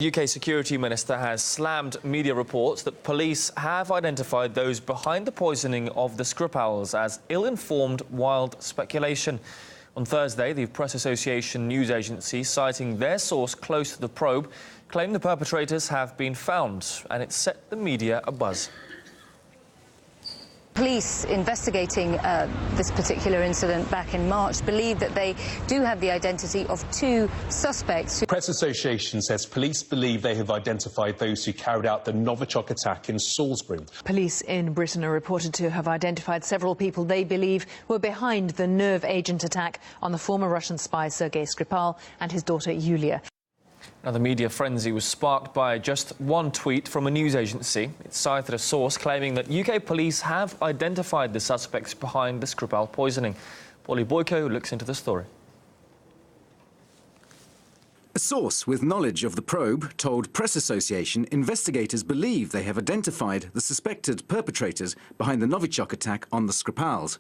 UK Security Minister has slammed media reports that police have identified those behind the poisoning of the Skripals as ill-informed wild speculation. On Thursday, the Press Association news agency, citing their source close to the probe, claimed the perpetrators have been found, and it set the media abuzz. Police investigating this particular incident back in March believe that they do have the identity of two suspects. The Press Association says police believe they have identified those who carried out the Novichok attack in Salisbury. Police in Britain are reported to have identified several people they believe were behind the nerve agent attack on the former Russian spy Sergei Skripal and his daughter Yulia. Now, the media frenzy was sparked by just one tweet from a news agency. It cited a source claiming that UK police have identified the suspects behind the Skripal poisoning. Paulie Boyko looks into the story. A source with knowledge of the probe told Press Association investigators believe they have identified the suspected perpetrators behind the Novichok attack on the Skripals.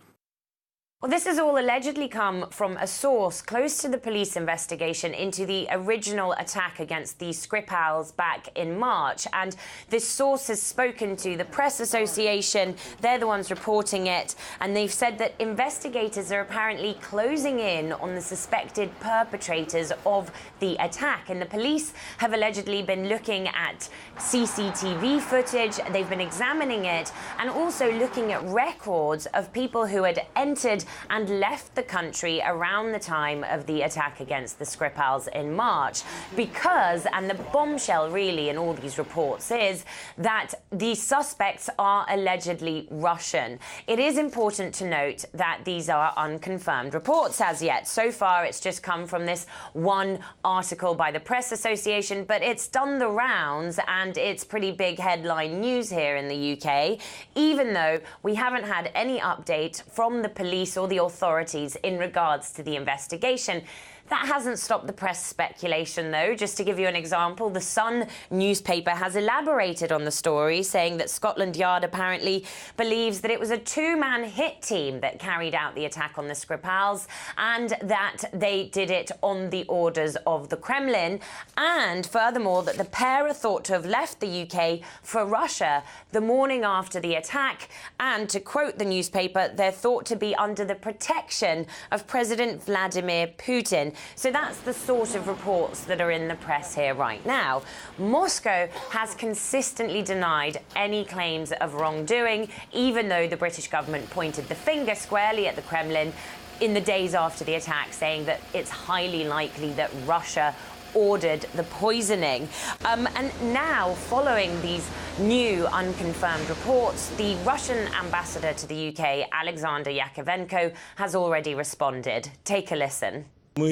Well, this has all allegedly come from a source close to the police investigation into the original attack against the Skripals back in March. And this source has spoken to the Press Association. They're the ones reporting it. And they've said that investigators are apparently closing in on the suspected perpetrators of the attack. And the police have allegedly been looking at CCTV footage. They've been examining it and also looking at records of people who had entered and left the country around the time of the attack against the Skripals in March. Because, and the bombshell really in all these reports is that the suspects are allegedly Russian. It is important to note that these are unconfirmed reports as yet. So far, it's just come from this one article by the Press Association, but it's done the rounds and it's pretty big headline news here in the UK, even though we haven't had any update from the police or the authorities in regards to the investigation. That hasn't stopped the press speculation, though. Just to give you an example, the Sun newspaper has elaborated on the story, saying that Scotland Yard apparently believes that it was a two-man hit team that carried out the attack on the Skripals and that they did it on the orders of the Kremlin. And furthermore, that the pair are thought to have left the UK for Russia the morning after the attack. And to quote the newspaper, they're thought to be under the protection of President Vladimir Putin. So that's the sort of reports that are in the press here right now. Moscow has consistently denied any claims of wrongdoing, even though the British government pointed the finger squarely at the Kremlin in the days after the attack, saying that it's highly likely that Russia ordered the poisoning. And now, following these new unconfirmed reports, the Russian ambassador to the UK, Alexander Yakovenko, has already responded. Take a listen. Now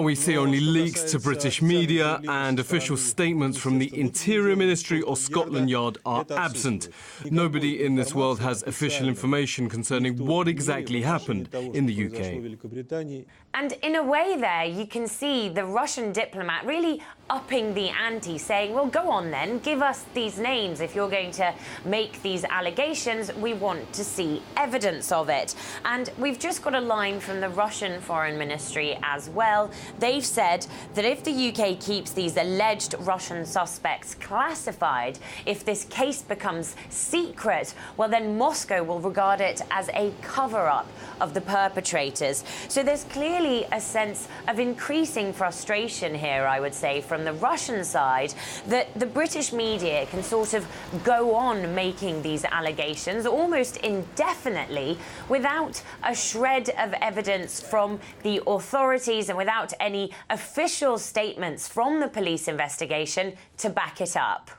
we see only leaks to British media, and official statements from the Interior Ministry or Scotland Yard are absent. Nobody in this world has official information concerning what exactly happened in the UK. And in a way there, you can see the Russian diplomat really upping the ante, saying, well, go on then, give us these names. If you're going to make these allegations, we want to see evidence of it. And we've just got a line from the Russian Foreign Ministry as well. They've said that if the UK keeps these alleged Russian suspects classified, if this case becomes secret, well, then Moscow will regard it as a cover-up of the perpetrators. So there's clearly a sense of increasing frustration here, I would say, from the Russian side, that the British media can sort of go on making these allegations almost indefinitely without a shred of evidence from the authorities and without any official statements from the police investigation to back it up.